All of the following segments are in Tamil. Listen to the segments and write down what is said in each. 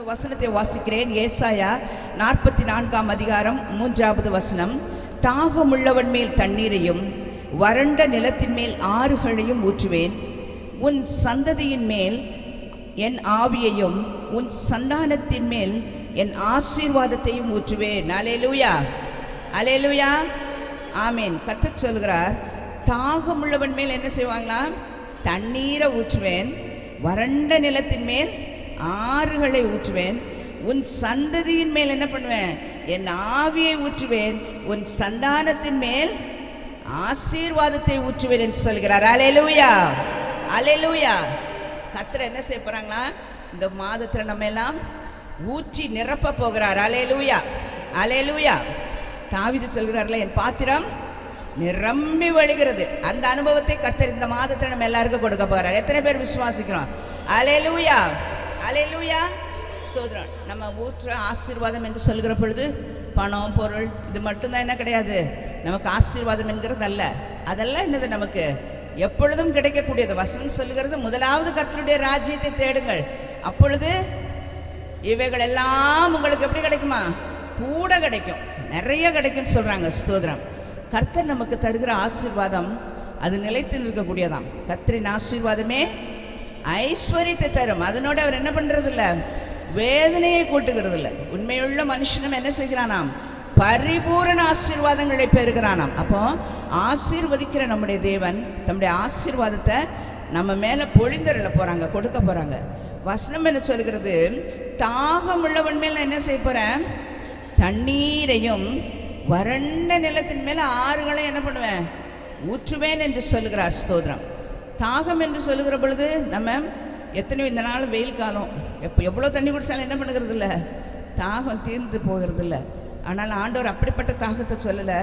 வசனத்தை வாசிக்கிறேன். ஏசாயா 44 அதிகாரம் 3வது வசனம். தாகமுள்ளவன் மேல் தண்ணீரையும் வறண்ட நிலத்தின் மேல் ஆறுகளையும் ஊற்றுவேன். உன் சந்ததியின் மேல் என் ஆவியையும் உன் சந்தானத்தின் மேல் என் ஆசீர்வாதத்தையும் ஊற்றுவேன். அல்லேலூயா, அல்லேலூயா, ஆமேன். கர்த்தர் சொல்கிறார், தாகமுள்ளவன் மேல் என்ன செய்வாங்களாம்? தண்ணீரை ஊற்றுவேன். வறண்ட நிலத்தின் மேல் ஆறுகளை ஊற்றுவேன். உன் சந்ததியின் மேல் என்ன பண்ணுவேன்? என் ஆவியை ஊற்றுவேன். உன் சந்தானத்தின் மேல் ஆசீர்வாதத்தை ஊற்றுவேன் என்று சொல்கிறார். அல்லேலூயா, அல்லேலூயா. கர்த்தர் என்ன செய்ய போறாங்களா? இந்த மாதத்தில் நம்ம எல்லாம் ஊற்றி நிரப்ப போகிறார். அல்லேலூயா, அல்லேலூயா. தாவீது சொல்கிறார்ல, என் பாத்திரம் நிரம்பி வழிகிறது. அந்த அனுபவத்தை கர்த்தர் இந்த மாதத்தில் நம்ம எல்லாருக்கும் கொடுக்க போறார். எத்தனை பேர் விசுவாசிக்கிறோம்? அல்லேலூயா, அல்லேலூயா, ஸ்தோத்திரம். நம்ம ஊற்ற ஆசீர்வாதம் என்று சொல்கிற பொழுது பணம் பொருள் இது மட்டும்தான் என்ன கிடையாது, நமக்கு ஆசீர்வாதம் என்கிறது அல்ல. அதெல்லாம் என்னது, நமக்கு எப்பொழுதும் கிடைக்கக்கூடியது. வசனம் சொல்கிறது, முதலாவது கர்த்தருடைய ராஜ்யத்தை தேடுங்கள், அப்பொழுது இவைகள் எல்லாம் உங்களுக்கு எப்படி கிடைக்குமா? கூட கிடைக்கும், நிறைய கிடைக்கும் சொல்றாங்க. ஸ்தோத்திரம். கர்த்தர் நமக்கு தருகிற ஆசீர்வாதம் அது நிலைத்து நிற்கக்கூடியதாம். கர்த்தரின் ஆசீர்வாதமே ஐஸ்வர்யத்தை தரும். அதனோட அவர் என்ன பண்றது இல்லை, வேதனையை கூட்டுகிறது இல்லை. உண்மையுள்ள மனுஷனும் என்ன செய்கிறானாம்? பரிபூரண ஆசீர்வாதங்களை பெறுகிறானாம். அப்போ ஆசீர்வதிக்கிற நம்முடைய தேவன் தம்முடைய ஆசீர்வாதத்தை நம்ம மேலே பொழிந்தருள போறாங்க, கொடுக்க போறாங்க. வசனம் என்ன சொல்கிறது? தாகம் உள்ளவன் மேல் என்ன செய்ய போறேன்? தண்ணீரையும் வறண்ட நிலத்தின் மேல ஆறுகளையும் என்ன பண்ணுவேன்? ஊற்றுவேன் என்று சொல்லுகிறார். ஸ்தோத்திரம். தாகம் என்று சொல்லுகிற பொழுது நம்ம எத்தனையோ, இந்த நாள் வெயில் காலம், எவ்வளோ தண்ணி குடித்தாலும் என்ன பண்ணுகிறது இல்லை, தாகம் தீர்ந்து போகிறது இல்லை. ஆனால் ஆண்டவர் அப்படிப்பட்ட தாகத்தை சொல்லலை.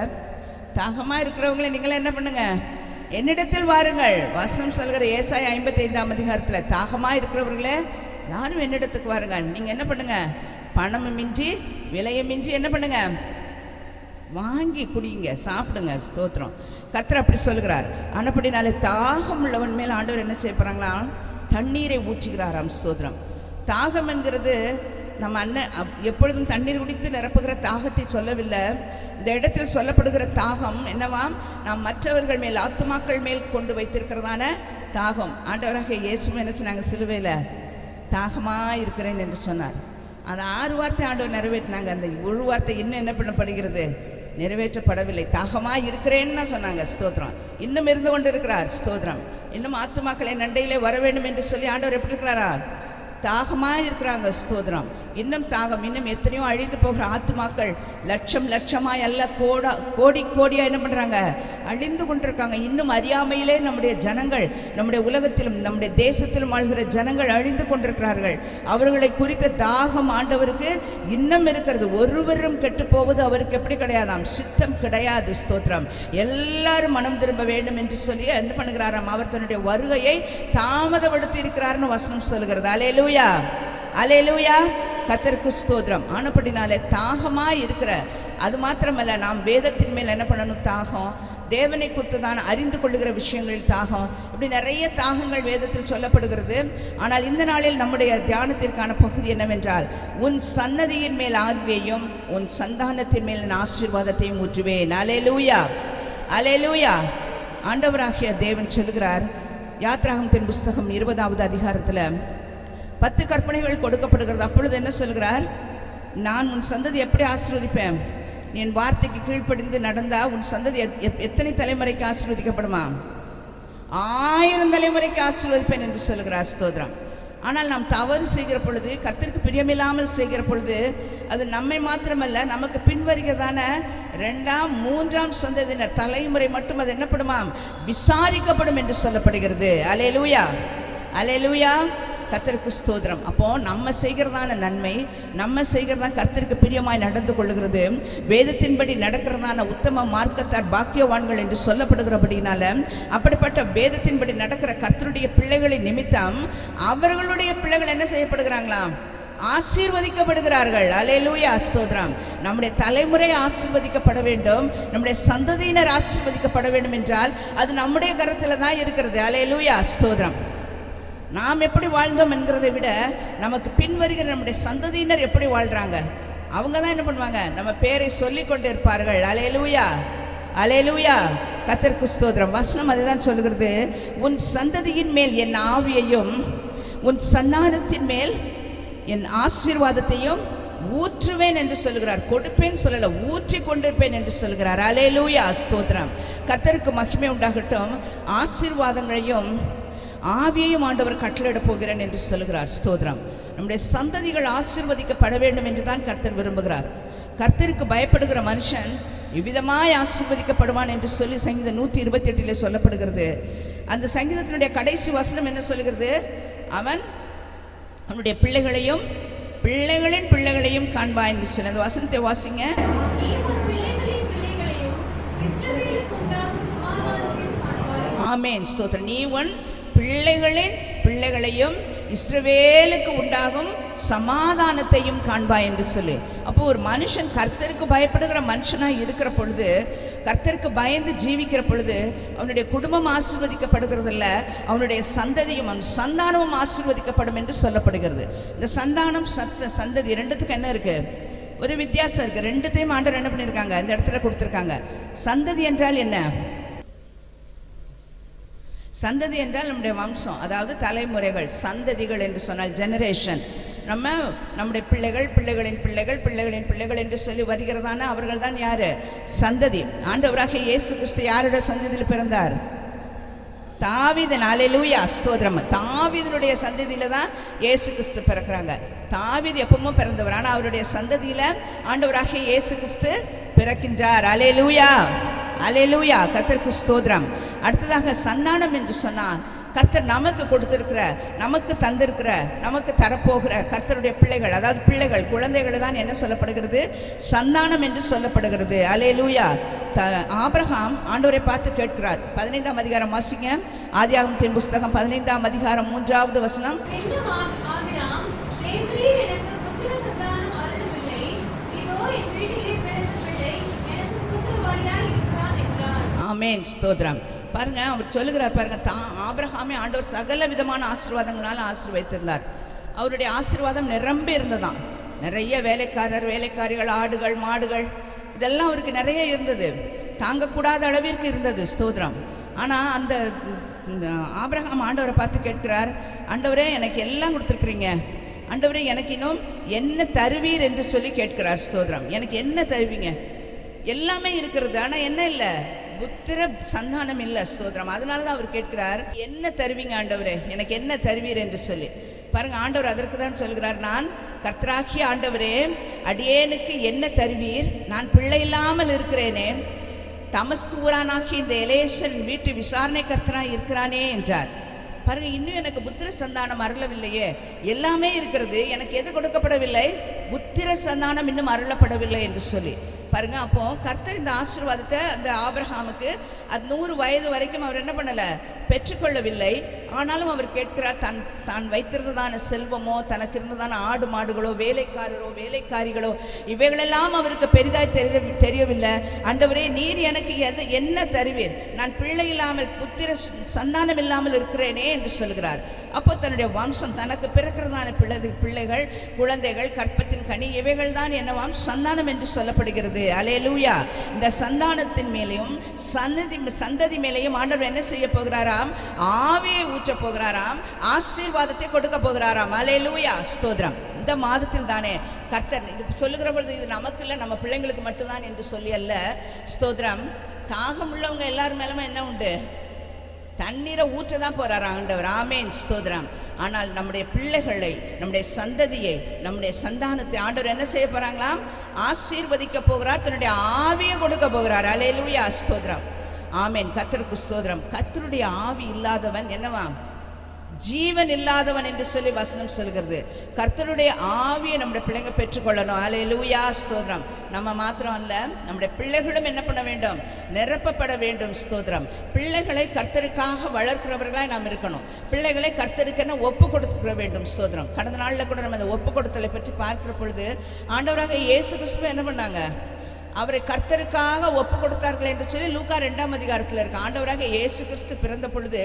தாகமாக இருக்கிறவங்களே நீங்களே என்ன பண்ணுங்க? என்னிடத்தில் வாருங்கள். வசனம் சொல்கிற ஏசாயா 55 அதிகாரத்தில், தாகமாக இருக்கிறவர்களே யாரும் என்னிடத்துக்கு வாருங்க. நீங்கள் என்ன பண்ணுங்க? பணமுமின்றி விலையுமின்றி என்ன பண்ணுங்க? வாங்கி குடிங்க, சாப்பிடுங்க. ஸ்தோத்திரம். கர்த்தர் அப்படி சொல்கிறார். ஆனப்படினாலே தாகம் உள்ளவன் மேல் ஆண்டவர் என்ன செய்ய போறாங்களா? தண்ணீரை ஊற்றுகிறாராம். ஸ்தோத்திரம். தாகம் என்கிறது நம்ம எப்பொழுதும் தண்ணீர் குடித்து நிரப்புகிற தாகத்தை சொல்லவில்லை. இந்த இடத்தில் சொல்லப்படுகிற தாகம் என்னவாம்? நாம் மற்றவர்கள் மேல், ஆத்துமாக்கள் மேல் கொண்டு வைத்திருக்கிறதான தாகம். ஆண்டவராக இயேசு என்ன சொன்னாங்க? சிலுவையில் தாகமாக இருக்கிறேன் என்று சொன்னார். அது 6 வார்த்தை ஆண்டவர் நிறைவேற்றினாங்க. அந்த 1 வார்த்தை இன்னும் என்ன பண்ணப்படுகிறது? நிறைவேற்றப்படவில்லை. தாகமாக இருக்கிறேன்னு சொன்னாங்க. ஸ்தோத்திரம். இன்னும் இருந்து கொண்டு இருக்கிறார். ஸ்தோத்திரம். இன்னும் ஆத்துமாக்களை நண்டையிலே வர வேண்டும் என்று சொல்லி ஆண்டவர் எப்படி இருக்கிறாரா? தாகமாக இருக்கிறாங்க. ஸ்தோத்திரம். இன்னும் தாகம், இன்னும் எத்தனையோ அழிந்து போகிற ஆத்துமாக்கள் லட்சம் லட்சமாய் அல்ல, கோடி கோடியாக என்ன பண்ணுறாங்க? அழிந்து கொண்டிருக்காங்க. இன்னும் அறியாமையிலே நம்முடைய ஜனங்கள், நம்முடைய உலகத்திலும் நம்முடைய தேசத்திலும் வாழ்கிற ஜனங்கள் அழிந்து கொண்டிருக்கிறார்கள். அவர்களை குறித்த தாகம் ஆண்டவருக்கு இன்னும் இருக்கிறது. ஒருவரும் கெட்டு போவது அவருக்கு எப்படி கிடையாதாம்? சித்தம் கிடையாது. ஸ்தோத்திரம். எல்லாரும் மனம் திரும்ப வேண்டும் என்று சொல்லி என்ன பண்ணுகிறாராம்? அவர் தன்னுடைய வருகையை தாமதப்படுத்தி இருக்கிறார்னு வசனம் சொல்லுகிறது. அல்லேலூயா, அல்லேலூயா. கர்த்தருக்கு ஸ்தோத்திரம். ஆனப்படினாலே தாகமாக இருக்கிற, அது மாத்திரமல்ல, நாம் வேதத்தின் மேல் என்ன பண்ணணும்? தாகம். தேவனை குறித்துதான் அறிந்து கொள்ளுகிற விஷயங்கள் தாகம். இப்படி நிறைய தாகங்கள் வேதத்தில் சொல்லப்படுகிறது. ஆனால் இந்த நாளில் நம்முடைய தியானத்திற்கான பகுதி என்னவென்றால், உன் சன்னதியின் மேல் ஆவியையும் உன் சந்தானத்தின் மேல் ஆசீர்வாதத்தையும் ஊற்றுவேன். அல்லேலூயா, அல்லேலூயா. ஆண்டவராகிய தேவன் சொல்கிறார். யாத்ராகமத்தின் புஸ்தகம் 20வது அதிகாரத்தில் 10 கற்பனைகள் கொடுக்கப்படுகிறது. அப்பொழுது என்ன சொல்கிறார்? நான் உன் சந்ததி எப்படி ஆசீர்வதிப்பேன்? நீ என் வார்த்தைக்கு கீழ்ப்படிந்து நடந்தா உன் சந்ததி எத்தனை தலைமுறைக்கு ஆசீர்வதிக்கப்படுமா? 1000 தலைமுறைக்கு ஆசீர்வதிப்பேன் என்று சொல்கிறார். ஸ்தோத்திரம். ஆனால் நாம் தவறு செய்கிற பொழுது, கர்த்தருக்கு பிரியமில்லாமல் செய்கிற பொழுது, அது நம்மை மாத்திரமல்ல, நமக்கு பின்வருகிறதான 2ஆம் 3ஆம் சந்ததியினர் தலைமுறை மட்டும் அது என்னப்படுமாம்? விசாரிக்கப்படும் என்று சொல்லப்படுகிறது. அல்லேலூயா, அல்லேலூயா. கர்த்தருக்கு ஸ்தோத்திரம். அப்போ நம்ம செய்கிறதான நன்மை, நம்ம செய்கிறதான் கர்த்தருக்கு பிரியமாய் நடந்து கொள்ளுகிறது. வேதத்தின்படி நடக்கிறதான உத்தம மார்க்கத்தார் பாக்கியவான்கள் என்று சொல்லப்படுகிறபடினால, அப்படிப்பட்ட வேதத்தின்படி நடக்கிற கர்த்தருடைய பிள்ளைகளின் நிமித்தம் அவர்களுடைய பிள்ளைகள் என்ன செய்யப்படுகிறாங்களாம்? ஆசீர்வதிக்கப்படுகிறார்கள். அல்லேலூயா, ஸ்தோத்திரம். நம்முடைய தலைமுறை ஆசீர்வதிக்கப்பட வேண்டும், நம்முடைய சந்ததியினர் ஆசீர்வதிக்கப்பட வேண்டும் என்றால் அது நம்முடைய கரத்தில் தான் இருக்கிறது. அல்லேலூயா, ஸ்தோத்திரம். நாம் எப்படி வாழ்ந்தோம் என்கிறதை விட நமக்கு பின்வருகிற நம்முடைய சந்ததியினர் எப்படி வாழ்கிறாங்க, அவங்க தான் என்ன பண்ணுவாங்க, நம்ம பேரை சொல்லி கொண்டு இருப்பார்கள். அல்லேலூயா, அல்லேலூயா, கர்த்தருக்கு ஸ்தோத்திரம். வசனம் அதுதான் சொல்கிறது, உன் சந்ததியின் மேல் என் ஆவியையும் உன் சந்தானத்தின் மேல் என் ஆசீர்வாதத்தையும் ஊற்றுவேன் என்று சொல்கிறார். கொடுப்பேன் சொல்லல, ஊற்றி கொண்டிருப்பேன் என்று சொல்கிறார். அல்லேலூயா, ஸ்தோத்திரம். கர்த்தருக்கு மகிமை உண்டாகட்டும். ஆசீர்வாதங்களையும் ஆவியையும் ஆண்டவர் கட்டளையிட போகிறேன் என்று சொல்கிறார். ஸ்தோத்திரம். நம்முடைய சந்ததிகள் ஆசீர்வதிக்கப்பட வேண்டும் என்று தான் கர்த்தர் விரும்புகிறார். கர்த்தருக்கு பயப்படுகிற மனுஷன் இவ்விதமாய் ஆசீர்வதிக்கப்படுவான் என்று சொல்லி சங்கீதம் 128 சொல்லப்படுகிறது. அந்த சங்கீதத்தினுடைய கடைசி வசனம் என்ன சொல்கிறது, அவன் அவனுடைய பிள்ளைகளையும் பிள்ளைகளின் பிள்ளைகளையும் காண்பா என்று சொல்லி. அந்த வசனத்தை வாசிங்க. ஆமென், ஸ்தோத்திரம். நீ உன் பிள்ளைகளின் பிள்ளைகளையும் இஸ்ரவேலுக்கு உண்டாகும் சமாதானத்தையும் காண்பாய் என்று சொல்லி. அப்போ ஒரு மனுஷன் கர்த்தருக்கு பயப்படுகிற மனுஷனாக இருக்கிற பொழுது, கர்த்தருக்கு பயந்து ஜீவிக்கிற பொழுது அவனுடைய குடும்பம் ஆசீர்வதிக்கப்படுகிறதில்ல, அவனுடைய சந்ததியும் அவன் சந்தானமும் ஆசீர்வதிக்கப்படும் என்று சொல்லப்படுகிறது. இந்த சந்தானம் சந்ததி ரெண்டுத்துக்கு என்ன இருக்கு, ஒரு வித்தியாசம் இருக்கு. ரெண்டுத்தையும் ஆண்டவர் என்ன பண்ணியிருக்காங்க, இந்த இடத்துல கொடுத்துருக்காங்க. சந்ததி என்றால் என்ன? சந்ததி என்றால் நம்முடைய வம்சம், அதாவது தலைமுறைகள். சந்ததிகள் என்று சொன்னால் ஜெனரேஷன். நம்முடைய பிள்ளைகள் பிள்ளைகளின் பிள்ளைகள் பிள்ளைகளின் பிள்ளைகள் என்று சொல்லி வருகிறதான அவர்கள் தான் யாரு, சந்ததி. ஆண்டவராகிய இயேசு கிறிஸ்து யாருடைய சந்ததியில் பிறந்தார்? தாவீதின். அல்லேலூயா, ஸ்தோத்திரம். தாவீதினுடைய சந்ததியில தான் இயேசு கிறிஸ்து பிறக்கிறாங்க. தாவீது எப்பவும் பிறந்தவர், ஆனால் அவருடைய சந்ததியில ஆண்டவராகிய இயேசு கிறிஸ்து பிறக்கின்றார். அல்லேலூயா, அல்லேலூயா, கர்த்தருக்கு ஸ்தோத்திரம். அடுத்ததாக சந்தானம் என்று சொன்னால் கர்த்தர் நமக்கு கொடுத்திருக்கிற, நமக்கு தந்திருக்கிற, நமக்கு தரப்போகிற கர்த்தருடைய பிள்ளைகள், அதாவது பிள்ளைகள் குழந்தைகள் தான் என்ன சொல்லப்படுகிறது, சந்தானம் என்று சொல்லப்படுகிறது. அல்லேலூயா. ஆபிரகாம் ஆண்டவரை பார்த்து கேட்கிறார். 15ஆம் அதிகாரம் வாசிங்க. ஆதியாகமத்தின் புஸ்தகம் 15ஆம் அதிகாரம் 3வது வசனம். ஆமென், ஸ்தோத்திரம். பாருங்க, அவர் சொல்லுகிறார் பாருங்க, ஆபிரகாமே ஆண்டவர் சகல விதமான ஆசீர்வாதங்களால் ஆசீர்வதித்திருந்தார். அவருடைய ஆசீர்வாதம் நிரம்பி இருந்ததாம். நிறைய வேலைக்காரர் வேலைக்காரிகள், ஆடுகள் மாடுகள், இதெல்லாம் அவருக்கு நிறைய இருந்தது. தாங்கக்கூடாத அளவிற்கு இருந்தது. ஸ்தோத்திரம். ஆனால் அந்த ஆபிரகாம் ஆண்டவரை பார்த்து கேட்கிறார், ஆண்டவரே எனக்கு எல்லாம் கொடுத்துருக்குறீங்க, ஆண்டவரே எனக்கு இன்னும் என்ன தருவீர் என்று சொல்லி கேட்கிறார். ஸ்தோத்திரம். எனக்கு என்ன தருவீங்க? எல்லாமே இருக்கிறது, ஆனால் என்ன இல்லை, புத்திர சந்தானம் இல்லை. ஸ்தோத்திரம். அதனால தான் அவர் கேட்கிறார், என்ன தருவீங்க ஆண்டவரே, எனக்கு என்ன தருவீர் என்று சொல்லி. பாருங்க, ஆண்டவர் அதற்கு தான் சொல்கிறார், நான் கர்த்தராகிய ஆண்டவரே, அடியேனுக்கு என்ன தருவீர்? நான் பிள்ளை இல்லாமல் இருக்கிறேனே, தமஸ்கு ஊரானாகி இந்த எலேசன் வீட்டு விசாரணை கர்த்தனாக இருக்கிறானே என்றார். பாருங்க, இன்னும் எனக்கு புத்திர சந்தானம் அருளவில்லையே. எல்லாமே இருக்கிறது, எனக்கு எது கொடுக்கப்படவில்லை? புத்திர சந்தானம் இன்னும் அருளப்படவில்லை என்று சொல்லி. பாருங்க, அப்போ கர்த்தர் இந்த ஆசீர்வாதத்தை அந்த ஆபிரகாமுக்கு அது 100 வயது வரைக்கும் அவர் என்ன பண்ணலை, பெற்றுக்கொள்ளவில்லை. ஆனாலும் அவர் கேட்கிறார், தான் வைத்திருந்ததான செல்வமோ, தனக்கு இருந்ததான ஆடு மாடுகளோ, வேலைக்காரரோ வேலைக்காரிகளோ, இவைகளெல்லாம் அவருக்கு பெரிதாய் தெரியவில்லை. ஆண்டவரே, நீர் எனக்கு என்ன தருவீர்? நான் பிள்ளை இல்லாமல் புத்திர சந்தானம் இல்லாமல் இருக்கிறேனே என்று சொல்கிறார். அப்போ தன்னுடைய வம்சம், தனக்கு பிறக்கிறதான பிள்ளைகள் குழந்தைகள், கற்பத்தின் கனி, இவைகள் தான் என்னவாம், சந்தானம் என்று சொல்லப்படுகிறது. அல்லேலூயா. இந்த சந்தானத்தின் மேலேயும் சந்ததி மேலேயும் ஆண்டவர் என்ன செய்ய போகிறாராம்? ஆவியை ஊற்ற போகிறாராம், ஆசீர்வாதத்தை கொடுக்க போகிறாராம். அல்லேலூயா, ஸ்தோத்திரம். இந்த மாதத்தில் தானே கர்த்தர் இது சொல்லுகிற பொழுது, இது நமக்கு இல்லை, நம்ம பிள்ளைங்களுக்கு மட்டும்தான் என்று சொல்லி அல்ல. ஸ்தோத்திரம். தாகம் உள்ளவங்க எல்லாரும் மேலுமே என்ன உண்டு? தண்ணீரை ஊற்ற தான் போகிறார் ஆண்டவர். ஆமேன், ஸ்தோத்திரம். ஆனால் நம்முடைய பிள்ளைகளை, நம்முடைய சந்ததியை, நம்முடைய சந்தானத்தை ஆண்டவர் என்ன செய்ய போகிறாங்களாம்? ஆசீர்வதிக்க போகிறார், தன்னுடைய ஆவியை கொடுக்க போகிறார். அல்லேலூயா, ஸ்தோத்திரம். ஆமேன், கர்த்தருக்கு ஸ்தோத்திரம். கர்த்தருடைய ஆவி இல்லாதவன் என்னவாம்? ஜீவன் இல்லாதவன் என்று சொல்லி வசனம் சொல்கிறது. கர்த்தருடைய ஆவியை நம்முடைய பிள்ளைங்க பெற்றுக்கொள்ளணும். அல்லேலூயா, ஸ்தோத்திரம். நம்ம மாத்திரம் அல்ல, நம்முடைய பிள்ளைகளும் என்ன பண்ண வேண்டும்? நிரப்பப்பட வேண்டும். ஸ்தோத்திரம். பிள்ளைகளை கர்த்தருக்காக வளர்க்கிறவர்களாய் நாம் இருக்கணும். பிள்ளைகளை கர்த்தருக்கென ஒப்பு கொடுக்க வேண்டும். ஸ்தோத்திரம். கடந்த நாளில் கூட நம்ம அந்த ஒப்பு கொடுத்தலை பற்றி பார்க்கிற பொழுது ஆண்டவராக இயேசு கிறிஸ்துவ என்ன பண்ணாங்க? அவரை கர்த்தருக்காக ஒப்பு கொடுத்தார்கள் என்று சொல்லி லூக்கா 2ஆம் அதிகாரத்தில் இருக்கு. ஆண்டவராக இயேசு கிறிஸ்து பிறந்த பொழுது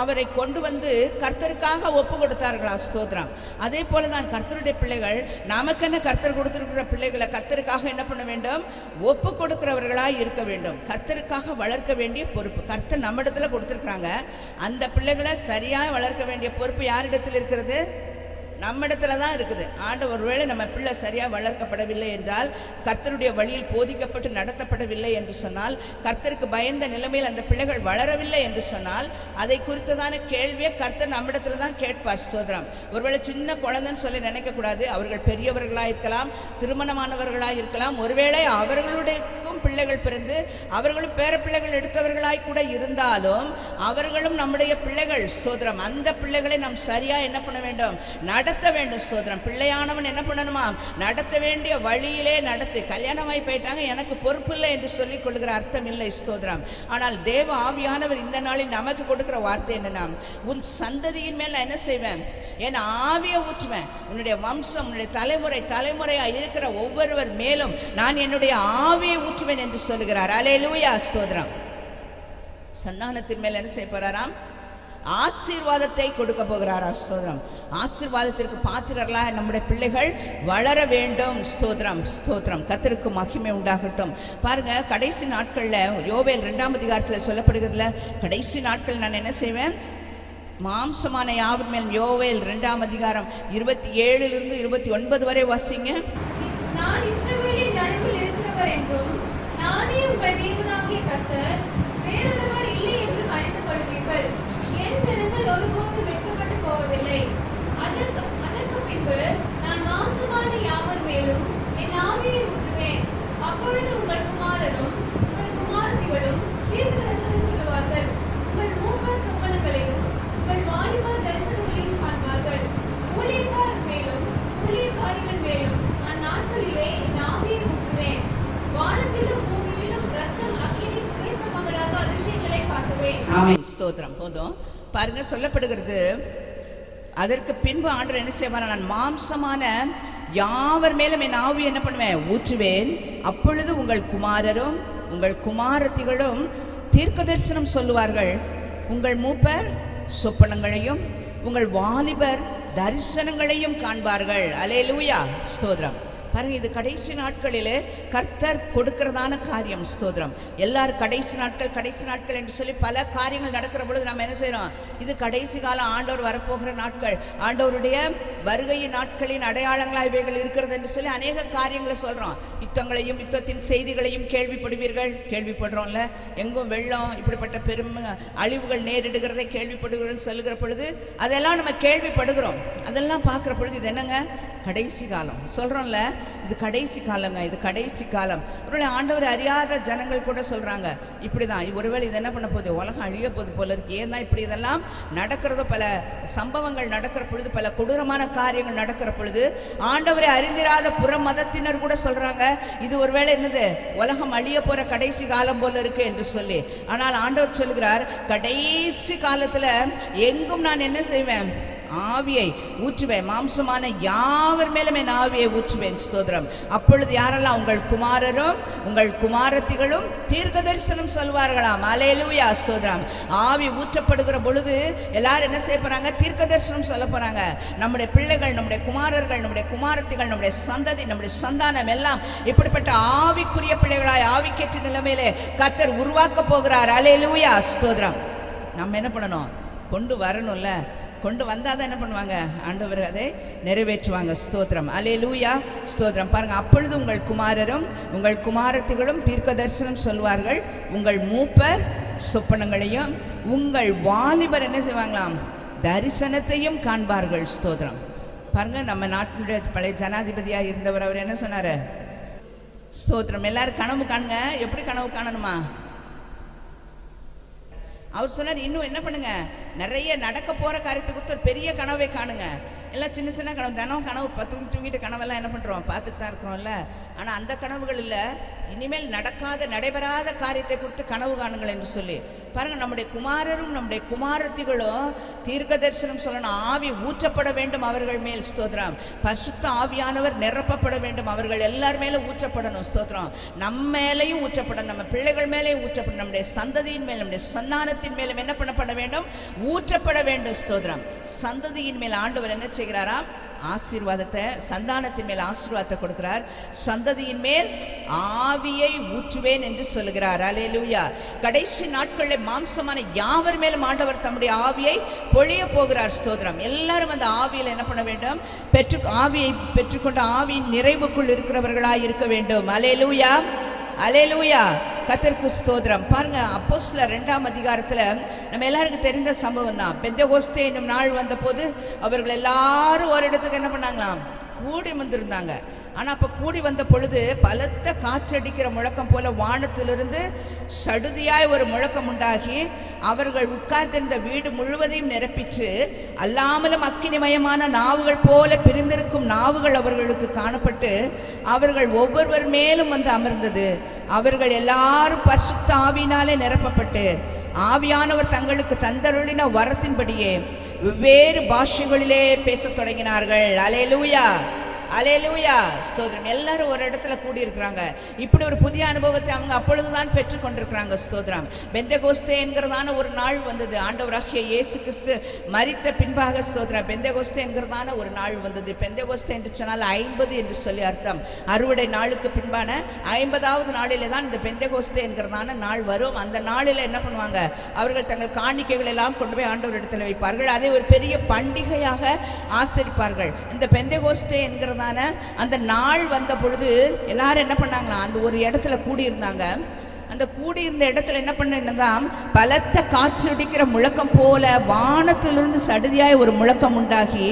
அவரை கொண்டு வந்து கர்த்தருக்காக ஒப்பு கொடுத்தார்களா, ஸ்தோத்திரம். அதே போல தான் கர்த்தருடைய பிள்ளைகள், நமக்கென்ன கர்த்தர் கொடுத்திருக்கிற பிள்ளைகளை கர்த்தருக்காக என்ன பண்ண வேண்டும்? ஒப்பு கொடுக்கிறவர்களாய் இருக்க வேண்டும். கர்த்தருக்காக வளர்க்க வேண்டிய பொறுப்பு கர்த்தர் நம்மிடத்துல கொடுத்திருக்கிறாங்க. அந்த பிள்ளைகளை சரியாக வளர்க்க வேண்டிய பொறுப்பு யாரிடத்தில் இருக்கிறது? நம்மிடத்துல தான் இருக்குது. ஆண்டவர் ஒருவேளை நம்ம பிள்ளை சரியாக வளர்க்கப்படவில்லை என்றால், கர்த்தருடைய வழியில் போதிக்கப்பட்டு நடத்தப்படவில்லை என்று சொன்னால், கர்த்தருக்கு பயந்த நிலைமையில் அந்த பிள்ளைகள் வளரவில்லை என்று சொன்னால், அதை குறித்ததான கேள்வியை கர்த்தர் நம்மிடத்துல தான் கேட்பார், ஸ்தோத்திரம். ஒருவேளை சின்ன குழந்தைன்னு சொல்லி நினைக்கக்கூடாது. அவர்கள் பெரியவர்களாக இருக்கலாம், திருமணமானவர்களாக இருக்கலாம். ஒருவேளை அவர்களுடையக்கும் பிள்ளைகள் பிறந்து அவர்களும் பேர பிள்ளைகள் எடுத்தவர்களாய் கூட இருந்தாலும் அவர்களும் நம்முடைய பிள்ளைகள், ஸ்தோத்திரம். அந்த பிள்ளைகளை நாம் சரியாக என்ன பண்ண வேண்டும்? நடத்த வேண்டும், ஸ்தோத்திரம். பிள்ளையானவன் என்ன பண்ணணுமா? நடத்த வேண்டிய வழியிலே நடத்து. கல்யாணமாய் போயிட்டாங்க, எனக்கு பொறுப்பு இல்லை என்று சொல்லிக் கொள்கிற அர்த்தம் இல்லை, ஸ்தோத்திரம். ஆனால் தேவ ஆவியானவர் இந்த நாளில் நமக்கு கொடுக்கிற வார்த்தை என்னன்னா, உன் சந்ததியின் மேல் நான் என்ன செய்வேன்? என் ஆவியை ஊற்றுவேன். உன்னுடைய வம்சம், உன்னுடைய தலைமுறையாக இருக்கிற ஒவ்வொருவர் மேலும் நான் என்னுடைய ஆவியை ஊற்றுவேன் என்று சொல்லுகிறார். அல்லேலூயா, ஸ்தோத்திரம். சந்தானத்தின் மேல் என்ன செய்ய போறாராம்? ஆசீர்வாதத்தை கொடுக்க போகிறாரா, ஸ்தோத்திரம். ஆசீர்வாதத்திற்கு பாத்திரர்களாக நம்முடைய பிள்ளைகள் வளர வேண்டும், ஸ்தோத்திரம், ஸ்தோத்திரம். கர்த்தருக்கு மகிமை உண்டாகட்டும். பாருங்க, கடைசி நாட்களில் யோவேல் 2ஆம் அதிகாரத்தில் சொல்லப்படுகிறதுல, கடைசி நாட்கள் நான் என்ன செய்வேன்? மாம்சமான யாவர் மேல். யோவேல் 2ஆம் அதிகாரம் 27 29 வரை வாசிங்க. நான் இஸ்ரவேலின் நடுவில் இருக்கிறவர் என்றும் நானே உங்கள் தேவனாகிய கர்த்தர், வேறொருவர் இல்லை என்றும் அறிந்து கொள்வீர்கள். என் ஜனங்கள் ஒருபோதும் வெட்கப்பட்டு போவதில்லை. அதற்கு பின்பு நான் மாம்சமான யாவர் மேலும் என் ஆவியை ஊற்றுவேன். அப்பொழுது உங்கள் குமாரரும் உங்கள் குமாரத்திகளும் தீர்க்கதரிசனம் சொல்லுவார்கள். உங்கள் மூப்பர் சொப்பனங்களையும் உங்கள் வாலிபர் தரிசனங்களையும் காண்பார்கள். ஊழியக்காரர் மேலும் ஊழியக்காரிகள் மேலும் அந்நாட்களிலே என் ஆவியை ஊற்றுவேன். வானத்திலும் பூமியிலும் இரத்தம் அக்கினி புகைசமங்களாக அதிசயங்களை காட்டுவேன். ஆமென், ஸ்தோத்திரம். போதும். பாருங்க, சொல்லப்படுகிறது, அதற்கு பின்பு ஆண்டவர் என்ன செய்வார்? நான் மாம்சமான யாவர் மேலும் என் ஆவி என்ன பண்ணுவேன்? ஊற்றுவேன். அப்பொழுது உங்கள் குமாரரும் உங்கள் குமாரத்திகளும் தீர்க்க தரிசனம் சொல்லுவார்கள். உங்கள் மூப்பர் சொப்பனங்களையும் உங்கள் வாலிபர் தரிசனங்களையும் காண்பார்கள். அல்லேலூயா, ஸ்தோத்திரம். பாருங்க, இது கடைசி நாட்களிலே கர்த்தர் கொடுக்கிறதான காரியம், ஸ்தோத்திரம். எல்லாரும் கடைசி நாட்கள் என்று சொல்லி பல காரியங்கள் நடக்கிற பொழுது நம்ம என்ன செய்யறோம்? இது கடைசி காலம், ஆண்டவர் வரப்போகிற நாட்கள், ஆண்டவருடைய வருகையின் நாட்களின் அடையாளங்களாக இவைகள் இருக்கிறது என்று சொல்லி அநேக காரியங்களை சொல்றோம். யுத்தங்களையும் யுத்தத்தின் செய்திகளையும் கேள்விப்படுறோம்ல. எங்கும் வெள்ளம், இப்படிப்பட்ட பெரும் அழிவுகள் நேரிடுகிறதை கேள்விப்படுகிறோம் சொல்லுகிற பொழுது அதெல்லாம் நம்ம கேள்விப்படுகிறோம். அதெல்லாம் பார்க்குற பொழுது இது என்னங்க? கடைசி காலம் சொல்கிறோம்ல. இது கடைசி காலங்க, இது கடைசி காலம். ஒருவேளை ஆண்டவர் அறியாத ஜனங்கள் கூட சொல்கிறாங்க, இப்படி தான் ஒருவேளை இது என்ன பண்ண போகுது? உலகம் அழிய போகுது போல இருக்கு. ஏன் தான் இப்படி இதெல்லாம் நடக்கிறதோ? பல சம்பவங்கள் நடக்கிற பொழுது, பல கொடூரமான காரியங்கள் நடக்கிற பொழுது ஆண்டவரை அறிந்திராத புற மதத்தினர் கூட சொல்கிறாங்க, இது ஒருவேளை என்னது? உலகம் அழிய போகிற கடைசி காலம் போல இருக்கு என்று சொல்லி. ஆனால் ஆண்டவர் சொல்கிறார், கடைசி காலத்தில் எங்கும் நான் என்ன செய்வேன்? ஆவியை ஊற்றுவேன். மாம்சமான யாவர் மேலும் என் ஆவியை ஊற்றுவேன், ஸ்தோத்திரம். அப்பொழுது யாரெல்லாம்? உங்கள் குமாரரும் உங்கள் குமாரத்திகளும் தீர்க்க தரிசனம் சொல்வார்களாம். அல்லேலூயா, ஸ்தோத்திரம். ஆவி ஊற்றப்படுகிற பொழுது எல்லாரும் என்ன செய்ய போறாங்க? தீர்க்க தரிசனம் சொல்ல போறாங்க. நம்முடைய பிள்ளைகள், நம்முடைய குமாரர்கள், நம்முடைய குமாரத்திகள், நம்முடைய சந்ததி, நம்முடைய சந்தானம் எல்லாம் இப்படிப்பட்ட ஆவிக்குரிய பிள்ளைகளாய் ஆவிக்கேற்ற நிலைமையிலே கர்த்தர் உருவாக்க போகிறார். அல்லேலூயா, ஸ்தோத்திரம். நம்ம என்ன பண்ணணும்? கொண்டு வரணும்ல. கொண்டு வந்தால் தான் என்ன பண்ணுவாங்க? ஆண்டவர் அதை நிறைவேற்றுவாங்க, ஸ்தோத்திரம். அல்லேலூயா, ஸ்தோத்திரம். பாருங்க, அப்பொழுது உங்கள் குமாரரும் உங்கள் குமாரத்திகளும் தீர்க்க தரிசனம் சொல்வார்கள். உங்கள் மூப்பர் சொப்பனங்களையும் உங்கள் வாலிபர் என்ன செய்வாங்களாம்? தரிசனத்தையும் காண்பார்கள், ஸ்தோத்திரம். பாருங்க, நம்ம நாட்டினுடைய பழைய ஜனாதிபதியாக இருந்தவர் அவர் என்ன சொன்னார்? ஸ்தோத்திரம். எல்லாரும் கனவு காணுங்க. எப்படி கனவு காணணுமா? அவர் சொன்னார், இன்னும் என்ன பண்ணுங்க? நிறைய நடக்க போகிற காரியத்தை கொடுத்து ஒரு பெரிய கனவை காணுங்க. எல்லாம் சின்ன சின்ன கனவு, தினம் கனவு தூங்கிட்டு கனவெல்லாம் என்ன பண்ணுறோம்? பார்த்துட்டு தான் இருக்கிறோம்ல. ஆனால் அந்த கனவுகள் இல்லை, இனிமேல் நடைபெறாத காரியத்தை குறித்து கனவு காணுங்கள் என்று சொல்லி. பாருங்க, நம்முடைய குமாரரும் நம்முடைய குமாரத்திகளும் தீர்க்க தரிசனம் சொல்லணும். ஆவி ஊற்றப்பட வேண்டும் அவர்கள் மேல். ஸ்தோத்திரம். பரிசுத்த ஆவியானவர் நிரப்பப்பட வேண்டும். அவர்கள் எல்லார் மேலும் ஊற்றப்படணும். ஸ்தோத்திரம். நம்ம மேலேயும் ஊற்றப்படணும், நம்ம பிள்ளைகள் மேலேயும் ஊற்றப்படணும், நம்முடைய சந்ததியின் மேல், நம்முடைய சந்தானத்தின் மேலும் என்ன பண்ணப்பட வேண்டும்? ஊற்றப்பட வேண்டும். ஸ்தோத்திரம். சந்ததியின் மேல் ஆண்டவர் என்ன செய்கிறாராம்? ஆசீர்வாதத்தை, சந்தானத்தின் மேல் ஆசீர்வாதத்தை கொடுக்கிறார். சந்ததியின் மேல் ஆவியை ஊற்றுவேன் என்று சொல்லுகிறார். அல்லேலூயா. கடைசி நாட்களில் மாம்சமான யாவர் மேலும் ஆண்டவர் தம்முடைய ஆவியை பொழிய போகிறார். ஸ்தோத்திரம். எல்லாரும் அந்த ஆவியில் என்ன பண்ண வேண்டும்? ஆவியை பெற்றுக்கொண்ட ஆவியின் நிறைவுக்குள் இருக்கிறவர்களாய் இருக்க வேண்டும். அல்லேலூயா, அல்லேலூயா. கர்த்தருக்கு ஸ்தோத்திரம். பாருங்க, அப்போஸ்தலர் 2ஆம் அதிகாரத்தில் நம்ம எல்லாருக்கும் தெரிந்த சம்பவம் தான். பெந்தெகோஸ்தே என்னும் நாள் வந்த போது அவர்கள் எல்லாரும் ஒரு இடத்துக்கு என்ன பண்ணாங்களாம்? கூடி வந்திருந்தாங்க. ஆனால் அப்போ கூடி வந்த பொழுது பலத்த காற்றடிக்கிற முழக்கம் போல வானத்திலிருந்து சடுதியாய் ஒரு முழக்கம் உண்டாகி அவர்கள் உட்கார்ந்திருந்த வீடு முழுவதையும் நிரப்பிற்று. அல்லாமலும் அக்கினிமயமான நாவுகள் போல பிரிந்திருக்கும் நாவுகள் அவர்களுக்கு காணப்பட்டு அவர்கள் ஒவ்வொருவர் மேலும் வந்து அமர்ந்தது. அவர்கள் எல்லாரும் பரிசுத்த ஆவியினாலே நிரப்பப்பட்டு ஆவியானவர் தங்களுக்கு தந்தருளின வரத்தின்படியே வெவ்வேறு பாஷைகளிலே பேசத் தொடங்கினார்கள். அல்லேலூயா, அல்லேலூயா. ஸ்தோத்திரம். எல்லாரும் ஒரு இடத்துல கூடியிருக்கிறாங்க. இப்படி ஒரு புதிய அனுபவத்தை அவங்க அப்பொழுதுதான் பெற்றுக்கொண்டிருக்கிறாங்க. ஸ்தோத்திரம். பெந்தெகோஸ்தே என்கிறதான ஒரு நாள் வந்தது. ஆண்டவராகிய இயேசு கிறிஸ்து மரித்த பின்பாக, ஸ்தோத்திரம், பெந்தெகோஸ்தே என்கிறதான ஒரு நாள் வந்தது. பெந்தெகோஸ்தே என்று சொன்னால் 50 என்று சொல்லி அர்த்தம். அறுவடை நாளுக்கு பின்பான 50வது நாளிலே தான் இந்த பெந்தெகோஸ்தே என்கிறதான நாள் வரும். அந்த நாளில் என்ன பண்ணுவாங்க? அவர்கள் தங்கள் காணிக்கைகள் எல்லாம் கொண்டு போய் ஆண்டவர் இடத்துல வைப்பார்கள். அதை ஒரு பெரிய பண்டிகையாக ஆசரிப்பார்கள். இந்த பெந்தெகோஸ்தே என்கிற அந்த நாள் வந்த பொழுது எல்லாரும் என்ன பண்ணாங்களா? அந்த ஒரு இடத்துல கூடியிருந்தாங்க. அந்த கூடியிருந்த இடத்துல என்ன பண்ணதான்? பலத்த காற்றடிக்கிற முழக்கம் போல வானத்திலிருந்து சடுதியாய் ஒரு முழக்கம் உண்டாகி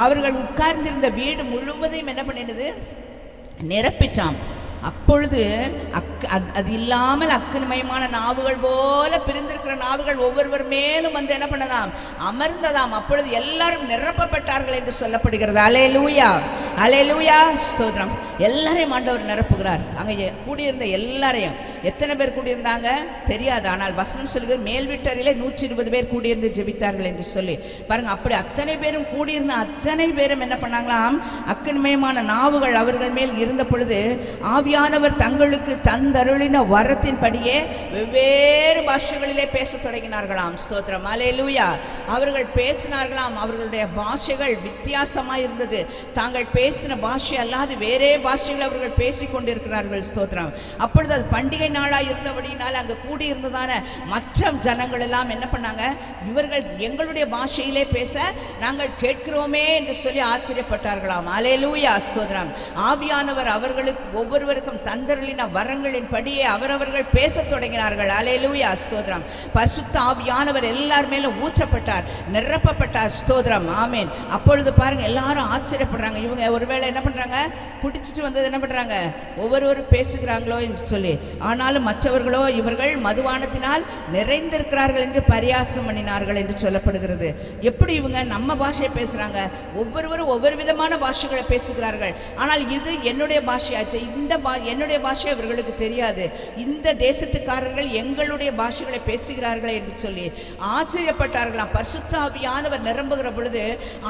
அவர்கள் உட்கார்ந்திருந்த வீடு முழுவதையும் என்ன பண்ணினது? நிரப்பிட்டாம். அப்பொழுது அது இல்லாமல் அக்கினிமயமான நாவுகள் போல பிரிந்திருக்கிற நாவுகள் ஒவ்வொருவர் மேலும் வந்து என்ன பண்ணதாம்? அமர்ந்ததாம். அப்பொழுது எல்லாரும் நிரப்பப்பட்டார்கள் என்று சொல்லப்படுகிறது. அல்லேலூயா, அல்லேலூயா. ஸ்தோத்திரம். எல்லாரையும் ஆண்டவர் நிரப்புகிறார். அங்கே கூடியிருந்த எல்லாரையும். எத்தனை பேர் கூடியிருந்தாங்க தெரியாது. ஆனால் வசனம் சொல்லுகிறது மேல் வீட்டறையிலே 120 பேர் கூடியிருந்து ஜெபித்தார்கள் என்று சொல்லி பாருங்க. அப்படி அத்தனை பேரும் கூடியிருந்த அத்தனை பேரும் என்ன பண்ணாங்களாம்? அக்கினிமயமான நாவுகள் அவர்கள் மேல் இருந்த பொழுது ஆவியானவர் தங்களுக்கு தந்தருளின வரத்தின்படியே வெவ்வேறு பாஷைகளிலே பேசத் தொடங்கினார்களாம். ஸ்தோத்திரம். அல்லேலூயா. அவர்கள் பேசினார்களாம். அவர்களுடைய பாஷைகள் வித்தியாசமாக இருந்தது. தாங்கள் பேசின பாஷை அல்லாது வேறே பாஷைகள் அவர்கள் பேசி கொண்டிருக்கிறார்கள். ஸ்தோத்திரம். அப்பொழுது அது பண்டிகை நாளாக இருந்தபடியினால் அங்கே கூடியிருந்ததான மற்ற ஜனங்கள் எல்லாம் என்ன பண்ணாங்க? இவர்கள் எங்களுடைய பாஷையிலே பேச நாங்கள் கேட்கிறோமே என்று சொல்லி ஆச்சரியப்பட்டார்களாம். அல்லேலூயா. ஸ்தோத்திரம். ஆவியானவர் அவர்களுக்கு ஒவ்வொருவருக்கும் தந்தருளின வரங்களின் படியே அவரவர்கள் பேசத் தொடங்கினார்கள். அல்லேலூயா. ஸ்தோத்திரம். பரிசுத்த ஆவியானவர் எல்லார் மேலும் ஊற்றப்பட்டார், நிரப்பப்பட்டார். ஸ்தோத்திரம். ஆமேன். அப்பொழுது பாருங்க, எல்லாரும் ஆச்சரியப்படுறாங்க. இவங்க ஒருவேளை என்ன பண்றாங்க? குடிச்சிட்டு வந்தது என்ன பண்றாங்க? ஒவ்வொருவரும் பேசுகிறாங்களோ என்று சொல்லி. ஆனாலும் மற்றவர்களோ இவர்கள் மதுபானத்தினால் நிறைந்திருக்கிறார்கள் என்று பரியாசம் பண்ணினார்கள் என்று சொல்லப்படுகிறது. எப்படி இவங்க நம்ம பாஷையை பேசுறாங்க? ஒவ்வொருவரும் ஒவ்வொரு விதமான பாஷைகளை பேசுகிறார்கள். ஆனால் இது என்னுடைய பாஷையாச்சு. இந்த என்னுடைய பாஷை இவர்களுக்கு தெரியாது. இந்த தேசத்துக்காரர்கள் எங்களுடைய பாஷைகளை பேசுகிறார்கள் என்று சொல்லி ஆச்சரியப்பட்டார்களாம். பரிசுத்த ஆவியானவர் நிரம்புகிற பொழுது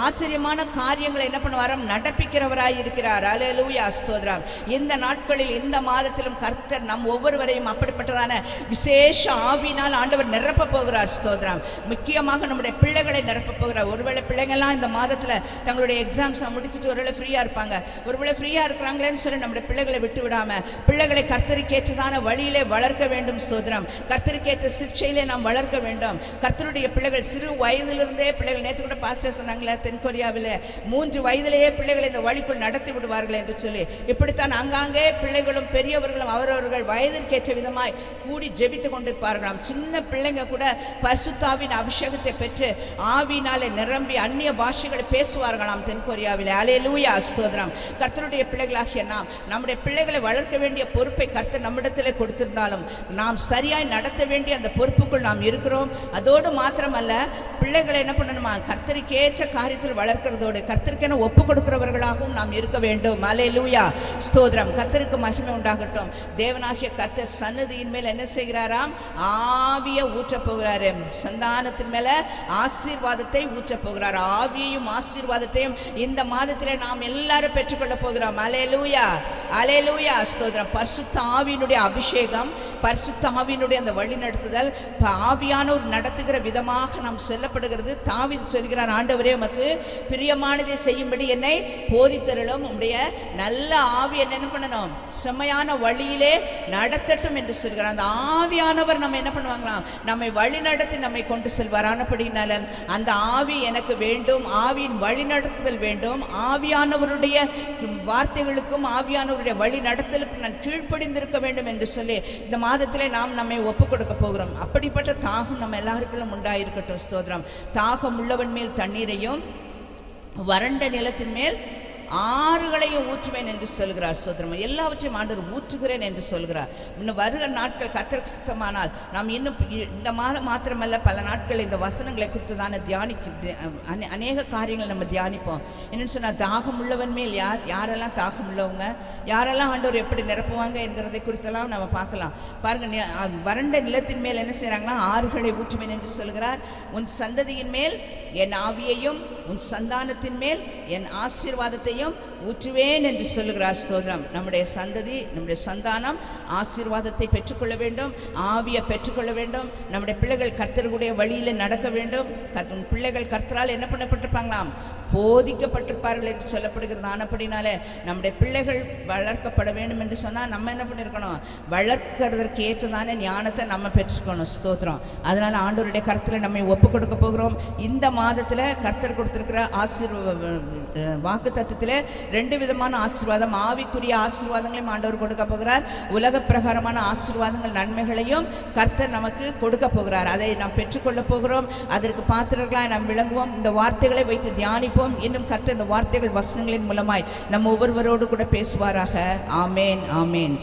ஆச்சரியமான காரியங்களை என்ன பண்ணுவாராம்? நடப்பிக்கிறவராய் இருக்கிறார். அல்லேலூயா. ஸ்தோத்திரம். இந்த நாட்களில் இந்த மாதத்திலும் கர்த்தர் நம் ஒவ்வொருவரையும் அப்படிப்பட்டதான விசேஷ ஆவியினால் ஆண்டவர் நிரப்ப போகிறார். ஸ்தோத்திரம். முக்கியமாக நம்முடைய பிள்ளைகளை நிரப்ப போகிறார். ஒருவேளை பிள்ளைங்கள்லாம் இந்த மாதத்தில் தங்களுடைய எக்ஸாம்ஸ் முடிச்சுட்டு ஒருவேளை ஃப்ரீயாக இருப்பாங்க. ஒருவேளை ஃப்ரீயாக இருக்கிறாங்களேன்னு சொல்லி நம்முடைய பிள்ளைகளை விட்டு விடாம பிள்ளைகளை கர்த்தருக்கேற்றதான வழியிலே வளர்க்க வேண்டும். ஸ்தோத்திரம். கர்த்தருக்கேற்ற சிக்ஷையிலே நாம் வளர்க்க வேண்டும். கர்த்தருடைய பிள்ளைகள் சிறு வயதிலிருந்தே பிள்ளைகள், நேற்று கூட பாஸ்டர் சொன்னாங்களே, தென்கொரியாவில் 3 வயதிலேயே பிள்ளைகளை இந்த வழிக்குள் நடத்தி விடுவார்கள் என்று சொல்லி. இப்படித்தான் அங்காங்கே பிள்ளைகளும் பெரியவர்களும் அவரவர்கள் வயதிற்கேற்ற விதமாய் கூடி ஜெபித்து கொண்டிருப்பார்களாம். சின்ன பிள்ளைங்க கூட பரிசுத்தாவின் அபிஷேகத்தை பெற்று ஆவியினாலே நிரம்பி அந்நிய பாஷைகளை பேசுவார்களாம் தென்கொரியாவில். அல்லேலூயா. ஸ்தோத்திரம். கர்த்தருடைய பிள்ளைகளாகிய நாம் நம்முடைய பிள்ளைகளை வளர்க்க வேண்டிய பொறுப்பை கர்த்தர் நம்மிடத்தில் கொடுத்திருந்தாலும் நாம் சரியாய் நடத்த வேண்டிய அந்த பொறுப்புக்குள் நாம் இருக்கிறோம். அதோடு மாத்திரமல்ல, பிள்ளைகளை என்ன பண்ணணுமா? கர்த்தருக்கேற்ற காரியத்தில் வளர்க்கிறதோடு கர்த்தருக்கென ஒப்பு கொடுக்கிறவர்களாகவும் நாம் இருக்க வேண்டும். அல்லேலூயா. ஸ்தோத்திரம். கர்த்தருக்கு மகிமை உண்டாகட்டும். தேவனாகிய கர்த்தர் கர்த்தர் சந்நிதியின் மேல் என்ன செய்கிறாராம்? ஆவியை ஊற்றப் போகிறாரு. சந்தானத்தின் மேல ஆசீர்வாதத்தை ஊற்றப் போகிறார். ஆவியையும் ஆசீர்வாதத்தையும் இந்த மாதத்திலே நாம் எல்லாரும் பெற்றுக்கொள்ள போகிறோம். அல்லேலூயா, அல்லேலூயா, ஸ்தோத்திரம். பரிசுத்த ஆவியினுடைய அபிஷேகம், பரிசுத்த ஆவியினுடைய அந்த வழி நடத்துதல், ஆவியானவர் நடத்துகிற விதமாக நாம் செல்லப்படுகிறது. தாவீது சொல்கிறார், ஆண்டவரே உமக்கு பிரியமானதை செய்யும்படி என்னை போதித்தருளும். உம்முடைய நல்ல ஆவி என்ன பண்ணணும்? செம்மையான வழியிலே நடத்தட்டும் என்று சொல்கிறார். அந்த ஆவியானவர் நம்ம என்ன பண்ணுவாங்களாம்? நம்மை வழி நடத்தி நம்மை கொண்டு செல்வார். ஆனபடினால அந்த ஆவி எனக்கு வேண்டும், ஆவியின் வழி நடத்துதல் வேண்டும். ஆவியானவருடைய வார்த்தைகளுக்கும் ஆவியானவருடைய வழி நடத்தலுக்கும் நான் கீழ்ப்படிந்திருக்க வேண்டும் என்று சொல்லி இந்த மாதத்திலே நாம் நம்மை ஒப்புக் கொடுக்க போகிறோம். அப்படிப்பட்ட தாகம் நம்ம எல்லாருக்கும் உண்டாயிருக்கட்டும். ஸ்தோத்திரம். தாகம் உள்ளவன் மேல் தண்ணீரையும் வறண்ட நிலத்தின் மேல் ஆறுகளையும் ஊற்றுவேன் என்று சொல்கிறார். சோதரம். எல்லாவற்றையும் ஆண்டவர் ஊற்றுகிறேன் என்று சொல்கிறார். இன்னும் வருகிற நாட்கள் கர்த்தருக்கு சித்தமானால் நாம் இன்னும் இந்த மாதம் மாத்திரமல்ல, பல நாட்கள் இந்த வசனங்களை குறித்து தானே அநேக காரியங்கள் நம்ம தியானிப்போம். என்னென்னு சொன்னால், தாகம் உள்ளவன் மேல் யாரெல்லாம் தாகம் உள்ளவங்க, யாரெல்லாம் ஆண்டவர் எப்படி நிரப்புவாங்க என்கிறதை குறித்தெல்லாம் நம்ம பார்க்கலாம். பாருங்க, வறண்ட நிலத்தின் மேல் என்ன செய்கிறாங்கன்னா ஆறுகளை ஊற்றுவேன் என்று சொல்கிறார். உன் சந்ததியின் மேல் என் ஆவியையும் உன் சந்தானத்தின் மேல் என் ஆசீர்வாதத்தையும் ஊற்றுவேன் என்று சொல்லுகிறார். ஸ்தோத்திரம். நம்முடைய சந்ததி, நம்முடைய சந்தானம் ஆசீர்வாதத்தை பெற்றுக்கொள்ள வேண்டும், ஆவியை பெற்றுக்கொள்ள வேண்டும். நம்முடைய பிள்ளைகள் கர்த்தருடைய வழியில் நடக்க வேண்டும். பிள்ளைகள் கர்த்தரால் என்ன பண்ணப்பட்டிருப்பாங்களாம்? போதிக்கப்பட்டிருப்பார்கள் என்று சொல்லப்படுகிறது. ஆனப்படினாலே நம்முடைய பிள்ளைகள் வளர்க்கப்பட வேண்டும் என்று சொன்னால் நம்ம என்ன பண்ணியிருக்கணும்? வளர்க்கிறதற்கு ஏற்றதான ஞானத்தை நம்ம பெற்றுக்கணும். ஸ்தோத்திரம். அதனால் ஆண்டவருடைய கருத்தில் நம்மை ஒப்புக் கொடுக்க போகிறோம். இந்த மாதத்தில் கர்த்தர் கொடுத்திருக்கிற வாக்கு தத்துவத்தில் 2 விதமான ஆசீர்வாதம், ஆவிக்குரிய ஆசீர்வாதங்களையும் ஆண்டவர் கொடுக்க போகிறார். உலக பிரகாரமான ஆசீர்வாதங்கள், நன்மைகளையும் கர்த்தர் நமக்கு கொடுக்க போகிறார். அதை நாம் பெற்றுக்கொள்ள போகிறோம். அதற்கு பாத்திரர்களாய் நாம் விளங்குவோம். இந்த வார்த்தைகளை வைத்து தியானிப்போம். இன்னும் கர்த்தர் இந்த வார்த்தைகள் வசனங்களின் மூலமாய் நம்ம ஒவ்வொருவரோடு கூட பேசுவாராக. ஆமேன், ஆமேன்.